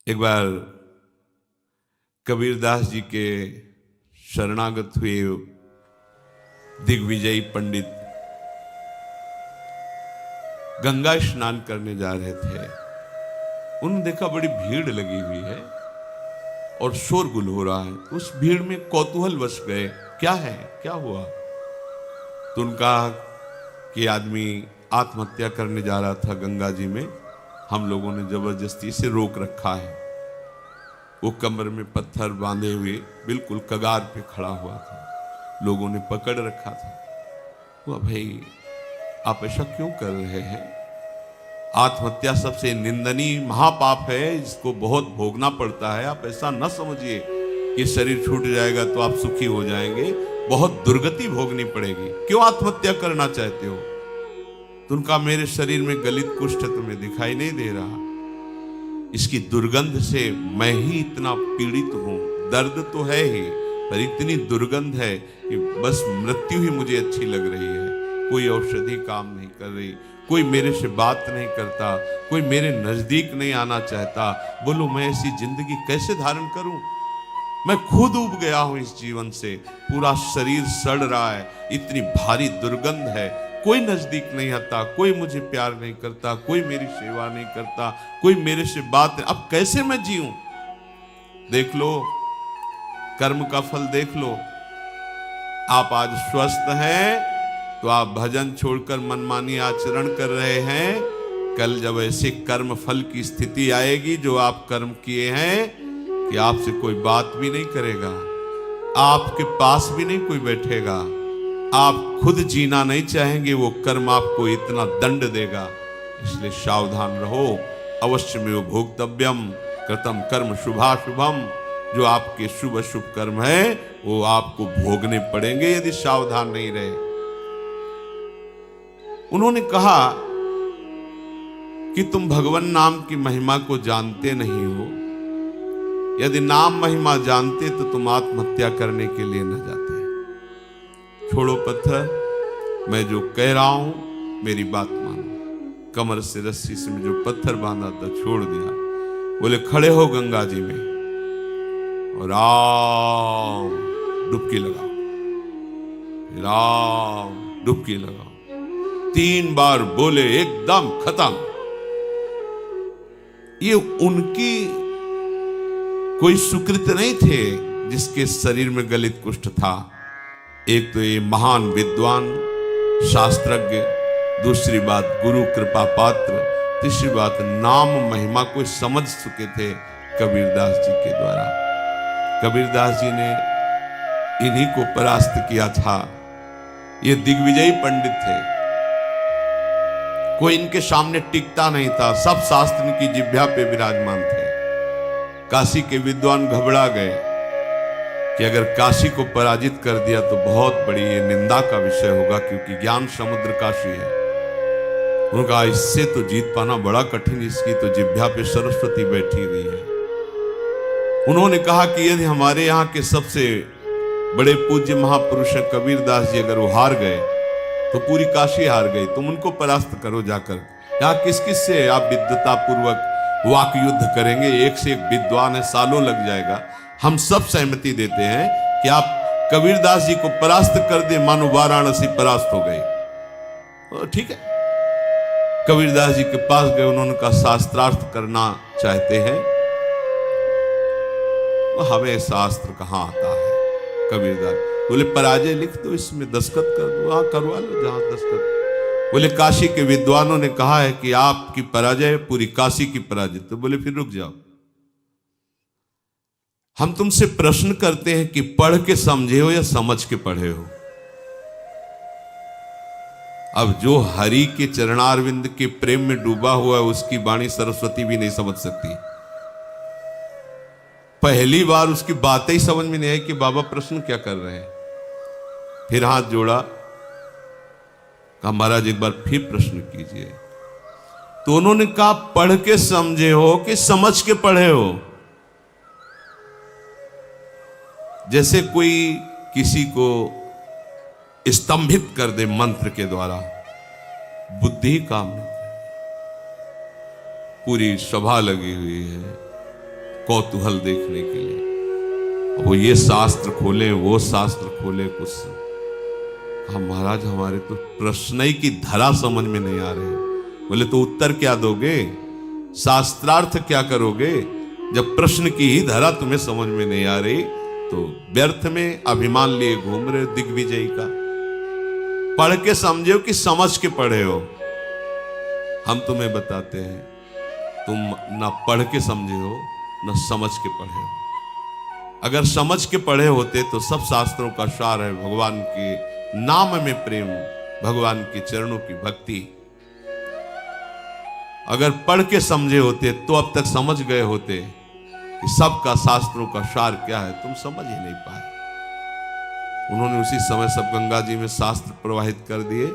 एक बार कबीरदास जी के शरणागत हुए दिग्विजयी पंडित गंगा स्नान करने जा रहे थे। उन्होंने देखा बड़ी भीड़ लगी हुई है और शोरगुल हो रहा है। उस भीड़ में कौतूहल वश गए, क्या है, क्या हुआ? तो उनका कि आदमी आत्महत्या करने जा रहा था गंगा जी में, हम लोगों ने जबरदस्ती से रोक रखा है। वो कमर में पत्थर बांधे हुए बिल्कुल कगार पे खड़ा हुआ था, लोगों ने पकड़ रखा था। वो भाई आप ऐसा क्यों कर रहे हैं? आत्महत्या सबसे निंदनीय महापाप है, इसको बहुत भोगना पड़ता है। आप ऐसा न समझिए कि शरीर छूट जाएगा तो आप सुखी हो जाएंगे, बहुत दुर्गति भोगनी पड़ेगी। क्यों आत्महत्या करना चाहते हो? तो उनका मेरे शरीर में गलित कुष्ठ तुम्हें दिखाई नहीं दे रहा, इसकी दुर्गंध से मैं ही इतना पीड़ित हूं। दर्द तो है ही, पर इतनी दुर्गंध है कि बस मृत्यु ही मुझे अच्छी लग रही है। कोई औषधि काम नहीं कर रही, कोई मेरे से बात नहीं करता, कोई मेरे नजदीक नहीं आना चाहता। बोलो मैं ऐसी जिंदगी कैसे धारण करूं? मैं खुद उब गया हूं इस जीवन से, पूरा शरीर सड़ रहा है, इतनी भारी दुर्गंध है। कोई नजदीक नहीं आता, कोई मुझे प्यार नहीं करता, कोई मेरी सेवा नहीं करता, कोई मेरे से बात नहीं। अब कैसे मैं जीऊं? देख लो, कर्म का फल देख लो। आप आज स्वस्थ हैं तो आप भजन छोड़कर मनमानी आचरण कर रहे हैं। कल जब ऐसे कर्म फल की स्थिति आएगी जो आप कर्म किए हैं कि आपसे कोई बात भी नहीं करेगा, आपके पास भी नहीं कोई बैठेगा, आप खुद जीना नहीं चाहेंगे, वो कर्म आपको इतना दंड देगा। इसलिए सावधान रहो। अवश्य में वो भोक्तव्यम कृतम कर्म शुभाशुभम, जो आपके शुभ अशुभ कर्म है वो आपको भोगने पड़ेंगे यदि सावधान नहीं रहे। उन्होंने कहा कि तुम भगवान नाम की महिमा को जानते नहीं हो। यदि नाम महिमा जानते तो तुम आत्महत्या करने के लिए न जाते। छोड़ो पत्थर, मैं जो कह रहा हूं मेरी बात मानो। कमर से रस्सी से जो पत्थर बांधा था छोड़ दिया। बोले खड़े हो गंगा जी में और राम डुबकी लगाओ, राम डुबकी लगाओ। 3 बार बोले, एकदम खत्म। ये उनकी कोई सुकृत नहीं थे जिसके शरीर में गलित कुष्ठ था। एक तो ये महान विद्वान शास्त्रज्ञ, दूसरी बात गुरु कृपा पात्र, तीसरी बात नाम महिमा को समझ चुके थे कबीरदास जी के द्वारा। कबीरदास जी ने इन्हीं को परास्त किया था। ये दिग्विजयी पंडित थे, कोई इनके सामने टिकता नहीं था, सब शास्त्र की जिह्वा पे विराजमान थे। काशी के विद्वान घबरा गए कि अगर काशी को पराजित कर दिया तो बहुत बड़ी ये निंदा का विषय होगा, क्योंकि ज्ञान समुद्र काशी है। उनका इससे तो जीत पाना बड़ा कठिन, इसकी तो जिह्वा पे सरस्वती बैठी हुई है। उन्होंने कहा कि यदि हमारे यहाँ के सबसे बड़े पूज्य महापुरुष हैं कबीरदास जी, अगर वो हार गए तो पूरी काशी हार गई। तुम उनको परास्त करो जाकर। यहाँ किस किस से आप विद्वता पूर्वक वाक युद्ध करेंगे? एक से एक विद्वान है, सालों लग जाएगा। हम सब सहमति देते हैं कि आप कबीरदास जी को परास्त कर दे, मानो वाराणसी परास्त हो गई। ठीक है, कबीरदास जी के पास गए, उन्होंने कहा शास्त्रार्थ करना चाहते हैं। हमें शास्त्र कहाँ आता है? कबीरदास बोले पराजय लिख दो, इसमें दस्तखत कर दो। हाँ करवा लो जहां दस्तखत। बोले काशी के विद्वानों ने कहा है कि आपकी पराजय पूरी काशी की पराजय। तो बोले फिर रुक जाओ, हम तुमसे प्रश्न करते हैं कि पढ़ के समझे हो या समझ के पढ़े हो? अब जो हरि के चरणारविंद के प्रेम में डूबा हुआ है उसकी वाणी सरस्वती भी नहीं समझ सकती। पहली बार उसकी बातें ही समझ में नहीं आई कि बाबा प्रश्न क्या कर रहे हैं। फिर हाथ जोड़ा, कहा महाराज एक बार फिर प्रश्न कीजिए। तो उन्होंने कहा पढ़ के समझे हो कि समझ के पढ़े हो? जैसे कोई किसी को स्तंभित कर दे मंत्र के द्वारा, बुद्धि काम नहीं। पूरी सभा लगी हुई है, कौतूहल देखने के लिए। वो ये शास्त्र खोले, वो शास्त्र खोले, कुछ कहा महाराज हमारे तो प्रश्न ही की धरा समझ में नहीं आ रहे। बोले तो उत्तर क्या दोगे, शास्त्रार्थ क्या करोगे, जब प्रश्न की ही धरा तुम्हें समझ में नहीं आ रही तो व्यर्थ में अभिमान लिए घूम रहे हो दिग्विजयी का। पढ़ के समझो कि समझ के पढ़े हो। हम तुम्हें बताते हैं तुम ना पढ़ के समझे हो ना समझ के पढ़े हो। अगर समझ के पढ़े होते तो सब शास्त्रों का सार है भगवान के नाम में प्रेम, भगवान के चरणों की भक्ति। अगर पढ़ के समझे होते तो अब तक समझ गए होते कि सबका शास्त्रों का सार क्या है, तुम समझ ही नहीं पाए। उन्होंने उसी समय सब गंगा जी में शास्त्र प्रवाहित कर दिए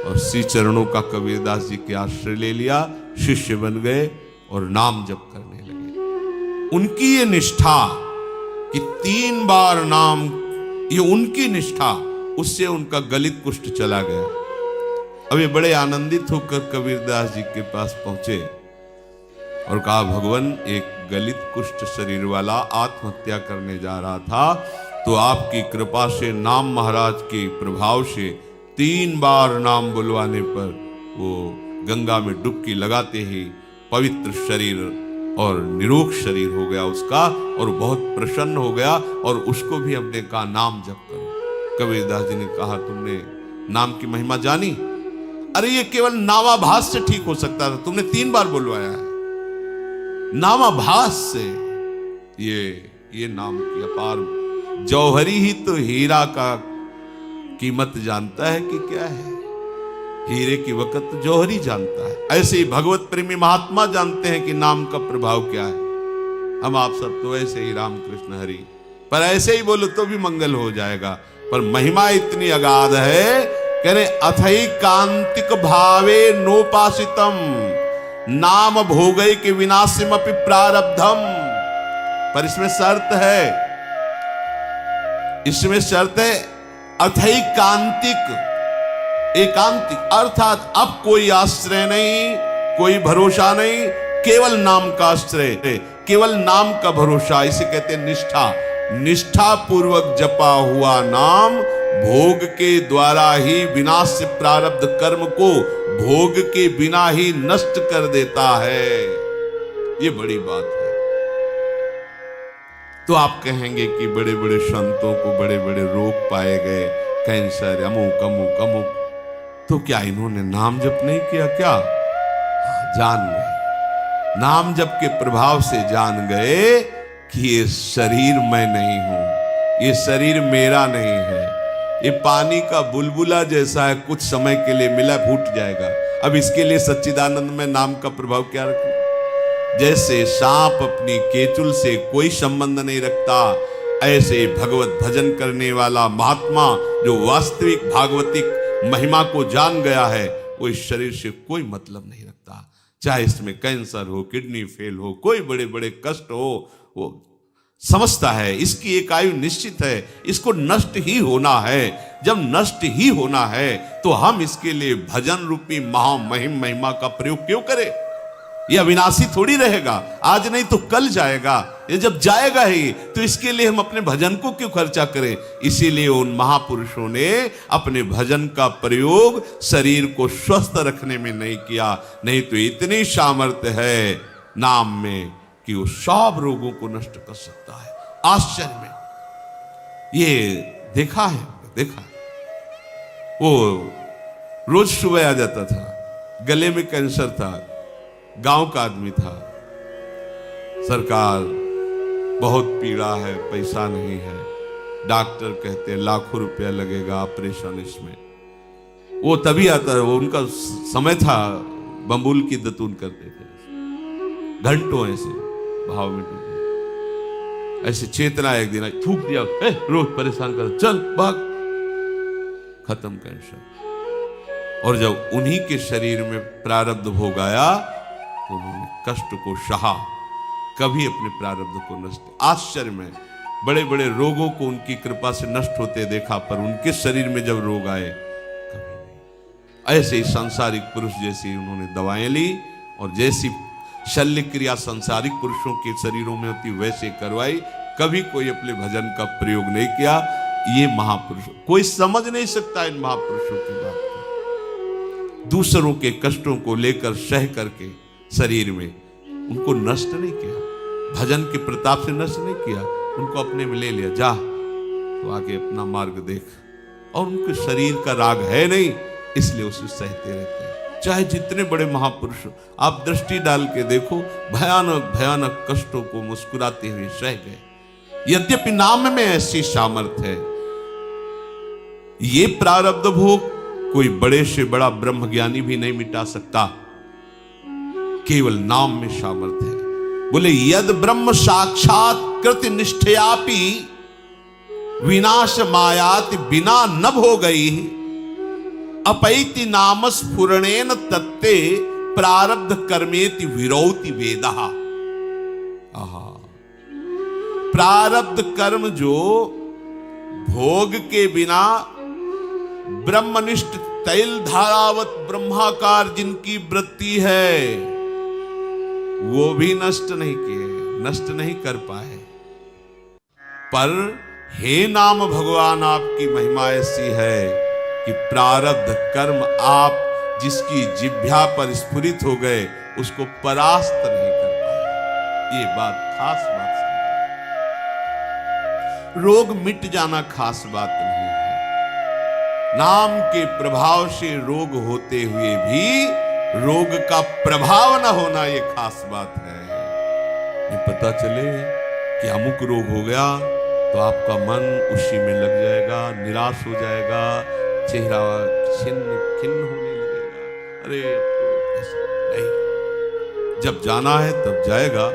और श्री चरणों का कबीरदास जी के आश्रय ले लिया, शिष्य बन गए और नाम जप करने लगे। उनकी ये निष्ठा कि 3 बार नाम, ये उनकी निष्ठा, उससे उनका गलित कुष्ठ चला गया। अब ये बड़े आनंदित होकर कबीरदास जी के पास पहुंचे और कहा भगवान एक गलित कुष्ठ शरीर वाला आत्महत्या करने जा रहा था, तो आपकी कृपा से नाम महाराज के प्रभाव से 3 बार नाम बुलवाने पर वो गंगा में डुबकी लगाते ही पवित्र शरीर और निरोग शरीर हो गया उसका, और बहुत प्रसन्न हो गया। और उसको भी हमने कहा नाम जप करो। कबीरदास जी ने कहा तुमने नाम की महिमा जानी? अरे ये केवल नामाभास से ठीक हो सकता था, तुमने 3 बार बुलवाया है। नामाभास से ये नाम की अपार, जौहरी ही तो हीरा का कीमत जानता है कि क्या है, हीरे की वक़्त जौहरी जानता है। ऐसे ही भगवत प्रेमी महात्मा जानते हैं कि नाम का प्रभाव क्या है। हम आप सब तो ऐसे ही राम कृष्ण हरि, पर ऐसे ही बोलो तो भी मंगल हो जाएगा, पर महिमा इतनी अगाध है, कह रहे अथई कांतिक भावे नोपासितम नाम भोगई के विनाशिम अपि प्रारब्धम। पर इसमें शर्त है, इसमें शर्त है अथई कांतिक, एकांतिक, अर्थात अब कोई आश्रय नहीं, कोई भरोसा नहीं, केवल नाम का आश्रय, केवल नाम का भरोसा। इसे कहते हैं निष्ठा। निष्ठा पूर्वक जपा हुआ नाम भोग के द्वारा ही विनाश से प्रारब्ध कर्म को भोग के बिना ही नष्ट कर देता है। ये बड़ी बात है। तो आप कहेंगे कि बड़े बड़े संतों को बड़े बड़े रोग पाए गए, कैंसर, अमुक अमुक अमुक, तो क्या इन्होंने नाम जप नहीं किया क्या? जान गए, नाम जप के प्रभाव से जान गए कि ये शरीर मैं नहीं हूं, ये शरीर मेरा नहीं है, ये पानी का बुलबुला जैसा है, कुछ समय के लिए मिला फूट जाएगा। अब इसके लिए सच्चिदानंद में नाम का प्रभाव क्या रखना? जैसे सांप अपनी केचुल से कोई संबंध नहीं रखता, ऐसे भगवत भजन करने वाला महात्मा जो वास्तविक भागवतिक महिमा को जान गया है, वो इस शरीर से कोई मतलब नहीं रखता। चाहे इसमें कैंसर हो, किडनी फेल हो, कोई बड़े बड़े कष्ट हो, वो समझता है इसकी एक आयु निश्चित है, इसको नष्ट ही होना है। जब नष्ट ही होना है तो हम इसके लिए भजन रूपी महामहिम महिमा का प्रयोग क्यों करें? ये अविनाशी थोड़ी रहेगा, आज नहीं तो कल जाएगा। ये जब जाएगा ही तो इसके लिए हम अपने भजन को क्यों खर्चा करें? इसीलिए उन महापुरुषों ने अपने भजन का प्रयोग शरीर को स्वस्थ रखने में नहीं किया, नहीं तो इतनी सामर्थ्य है नाम में कि वो सब रोगों को नष्ट कर सकता है। आश्चर्य में ये देखा है, देखा। वो रोज सुबह आ जाता था, गले में कैंसर था, गांव का आदमी था, सरकार बहुत पीड़ा है, पैसा नहीं है, डॉक्टर कहते लाखों रुपया लगेगा ऑपरेशन इसमें। वो तभी आता है, वो उनका समय था, बम्बुल की दतून करते थे, घंटों ऐसे भाव में डूबे। ऐसे चेतना एक दिन थूक दिया, रोज परेशान कर, चल भाग, खत्म कैंसर। और जब उन्हीं के शरीर में प्रारब्ध भोग आया तो उन्होंने कष्ट को सहा, कभी अपने प्रारब्ध को नष्ट। आश्चर्य में बड़े बड़े रोगों को उनकी कृपा से नष्ट होते देखा, पर उनके शरीर में जब रोग आए कभी नहीं। ऐसे ही सांसारिक पुरुष जैसी उन्होंने दवाएं ली और जैसी शल्य क्रिया संसारिक पुरुषों के शरीरों में होती वैसे करवाई, कभी कोई अपने भजन का प्रयोग नहीं किया। ये महापुरुष, कोई समझ नहीं सकता इन महापुरुषों की बात को। दूसरों के कष्टों को लेकर सह करके शरीर में उनको नष्ट नहीं किया, भजन के प्रताप से नष्ट नहीं किया, उनको अपने में ले लिया, जा तो आगे अपना मार्ग देख। और उनके शरीर का राग है नहीं, इसलिए उसे सहते रहते हैं। चाहे जितने बड़े महापुरुष आप दृष्टि डाल के देखो, भयानक भयानक कष्टों को मुस्कुराते हुए सह गए। यद्यपि नाम में ऐसी सामर्थ्य है, ये प्रारब्ध भोग कोई बड़े से बड़ा ब्रह्मज्ञानी भी नहीं मिटा सकता, केवल नाम में सामर्थ्य है। बोले यद ब्रह्म साक्षात कृत निष्ठयापि विनाश मायाति बिना न भोगई अपैति नाम स्फुरणेन तत्ते प्रारब्ध कर्मेति विरौति वेदः। प्रारब्ध कर्म जो भोग के बिना ब्रह्मनिष्ठ तैल धारावत ब्रह्माकार जिनकी वृत्ति है, वो भी नष्ट नहीं किए, नष्ट नहीं कर पाए। पर हे नाम भगवान, आपकी महिमा ऐसी है कि प्रारब्ध कर्म आप जिसकी जिह्वा पर स्फुरित हो गए, उसको परास्त नहीं कर पाए। ये बात खास बात है। रोग मिट जाना खास बात नहीं है, नाम के प्रभाव से रोग होते हुए भी रोग का प्रभाव न होना, ये खास बात है। ये पता चले कि अमुक रोग हो गया तो आपका मन उसी में लग जाएगा, निराश हो जाएगा, चेहरा खिन्न होने लगेगा। अरे तो ऐसा नहीं, जब जाना है तब जाएगा।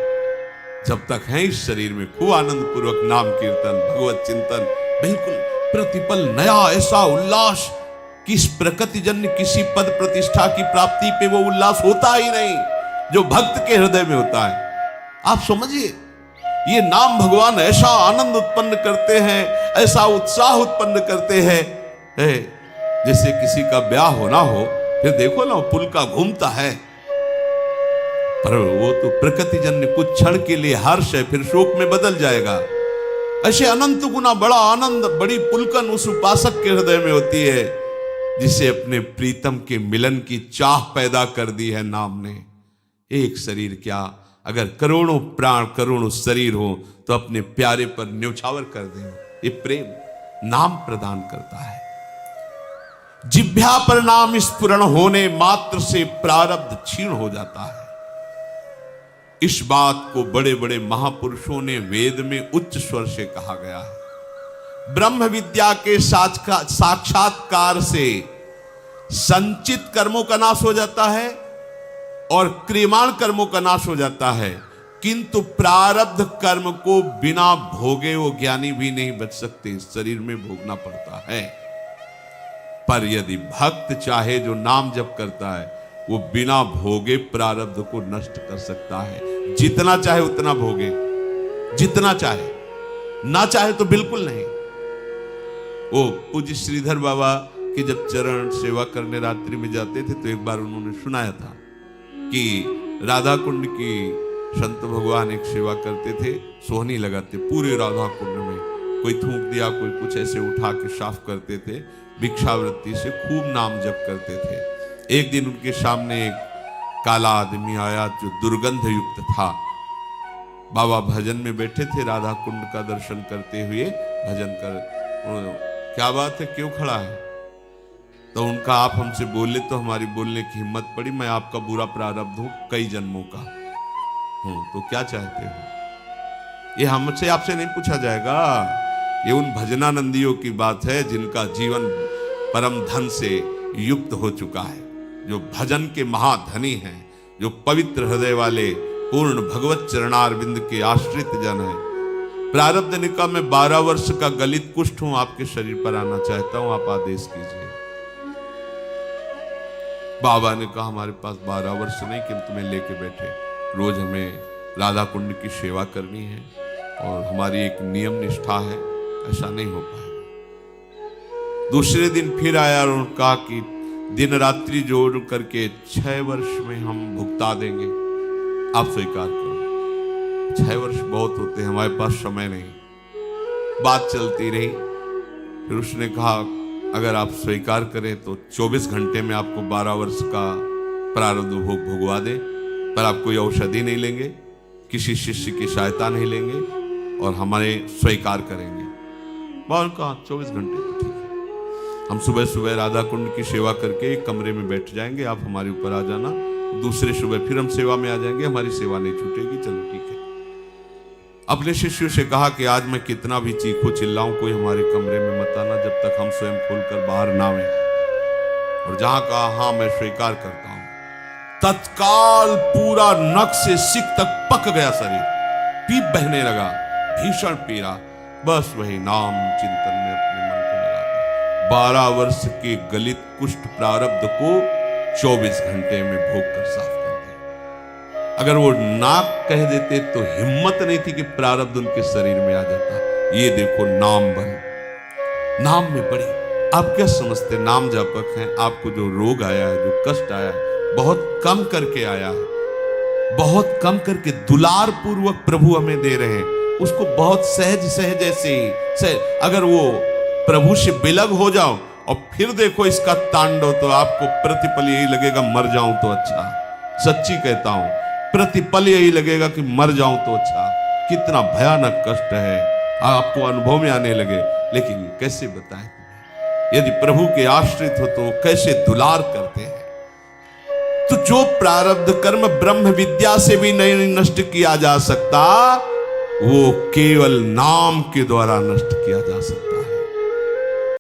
जब तक है इस शरीर में खूब आनंद पूर्वक नाम कीर्तन, भगवत चिंतन, बिल्कुल प्रतिपल नया ऐसा उल्लास कि इस प्रकृति जन्य किसी पद प्रतिष्ठा की प्राप्ति पे वो उल्लास होता ही नहीं जो भक्त के हृदय में होता है। आप समझिए, ये नाम भगवान ऐसा आनंद उत्पन्न करते हैं, ऐसा उत्साह उत्पन्न करते हैं, जैसे किसी का ब्याह होना हो, फिर देखो ना पुलका घूमता है, पर वो तो प्रकृति जन्य कुछ क्षण के लिए हर्ष है, फिर शोक में बदल जाएगा। ऐसे अनंत गुना बड़ा आनंद, बड़ी पुलकन उस उपासक के हृदय में होती है जिसे अपने प्रीतम के मिलन की चाह पैदा कर दी है नाम ने। एक शरीर क्या, अगर करोड़ों प्राण करोड़ों शरीर हो तो अपने प्यारे पर न्यौछावर कर दें। ये प्रेम नाम प्रदान करता है। जिह्वा पर नाम स्फुरण होने मात्र से प्रारब्ध क्षीण हो जाता है। इस बात को बड़े बड़े महापुरुषों ने वेद में उच्च स्वर से कहा गया है। ब्रह्म विद्या के साक्षात्कार से संचित कर्मों का नाश हो जाता है और क्रियमाण कर्मों का नाश हो जाता है, किंतु प्रारब्ध कर्म को बिना भोगे वो ज्ञानी भी नहीं बच सकते, शरीर में भोगना पड़ता है। पर यदि भक्त चाहे, जो नाम जप करता है, वो बिना भोगे प्रारब्ध को नष्ट कर सकता है। जितना चाहे उतना भोगे, जितना चाहे, ना चाहे तो बिल्कुल नहीं। वो पूज्य श्रीधर बाबा की जब चरण सेवा करने रात्रि में जाते थे तो एक बार उन्होंने सुनाया था कि राधा कुंड की संत भगवान एक सेवा करते थे, सोहनी लगाते पूरे राधा कुंड में, कोई थूक दिया, कोई कुछ ऐसे उठा के साफ करते थे, भिक्षावृत्ति से खूब नाम जप करते थे। एक दिन उनके सामने एक काला आदमी आया जो दुर्गंध युक्त था। बाबा भजन में बैठे थे, राधा कुंड का दर्शन करते हुए भजन कर, क्या बात है, क्यों खड़ा है? तो उनका, आप हमसे बोले तो हमारी बोलने की हिम्मत पड़ी, मैं आपका बुरा प्रारब्ध हूं, कई जन्मों का हूं, तो क्या चाहते हो? ये हमसे आपसे नहीं पूछा जाएगा, ये उन भजनानंदियों की बात है जिनका जीवन परम धन से युक्त हो चुका है, जो भजन के महाधनी हैं, जो पवित्र हृदय वाले पूर्ण भगवत चरणारविंद के आश्रित जन हैं। प्रारब्ध ने कहा, मैं 12 वर्ष का गलित कुष्ठ हूं, आपके शरीर पर आना चाहता हूं, आप आदेश कीजिए। बाबा ने कहा, हमारे पास 12 वर्ष नहीं कि हम तुम्हें लेके बैठे, रोज हमें राधा कुंड की सेवा करनी है और हमारी एक नियम निष्ठा है, ऐसा नहीं हो पाएगा। दूसरे दिन फिर आया और उन्होंने कहा कि दिन रात्रि जोड़ करके 6 वर्ष में हम भुगता देंगे, आप स्वीकार करो। 6 वर्ष बहुत होते हैं, हमारे पास समय नहीं। बात चलती रही, फिर उसने कहा अगर आप स्वीकार करें तो 24 घंटे में आपको 12 वर्ष का प्रारब्ध भोग भुगवा दे, पर आप कोई औषधि नहीं लेंगे, किसी शिष्य की सहायता नहीं लेंगे और हमारे स्वीकार करेंगे। बाबा कहा 24 घंटे तो ठीक है, हम सुबह सुबह राधा कुंड की सेवा करके एक कमरे में बैठ जाएंगे, आप हमारे ऊपर आ जाना, दूसरे सुबह फिर हम सेवा में आ जाएंगे, हमारी सेवा नहीं छूटेगी। चलो ठीक है। अपने शिष्यों से कहा कि आज मैं कितना भी चीखूं चिल्लाऊं, कोई हमारे कमरे में मत आना जब तक हम स्वयं खोलकर बाहर ना आए। और जहां कहा हाँ मैं स्वीकार करता हूं, तत्काल पूरा नख से सिक तक पक गया शरीर, पीप बहने लगा, भीषण पीड़ा। बस वही नाम चिंतन में अपने मन को लगा दिया। 12 वर्ष के गलित कुष्ठ प्रारब्ध को 24 घंटे में भोग कर साफ कर दिया। अगर वो नाक कह देते तो हिम्मत नहीं थी कि प्रारब्ध उनके शरीर में आ जाता। ये देखो नाम बल, नाम में बड़ी। आप क्या समझते नाम जापक हैं, आपको जो रोग आया है, जो कष्ट आया है, बहुत कम करके आया है, बहुत कम करके दुलार पूर्वक प्रभु हमें दे रहे हैं, उसको बहुत सहज सहज ऐसे ही सहज। अगर वो प्रभु से बिलग हो जाओ और फिर देखो इसका तांडव, तो आपको प्रतिपल यही लगेगा मर जाऊं तो अच्छा। सच्ची कहता हूं, प्रतिपल यही लगेगा कि मर जाऊं तो अच्छा। कितना भयानक कष्ट है, आपको अनुभव में आने लगे। लेकिन कैसे बताएं, यदि प्रभु के आश्रित हो तो कैसे दुलार करते हैं। तो जो प्रारब्ध कर्म ब्रह्म विद्या से भी नहीं नष्ट किया जा सकता, वो केवल नाम के द्वारा नष्ट किया जा सकता।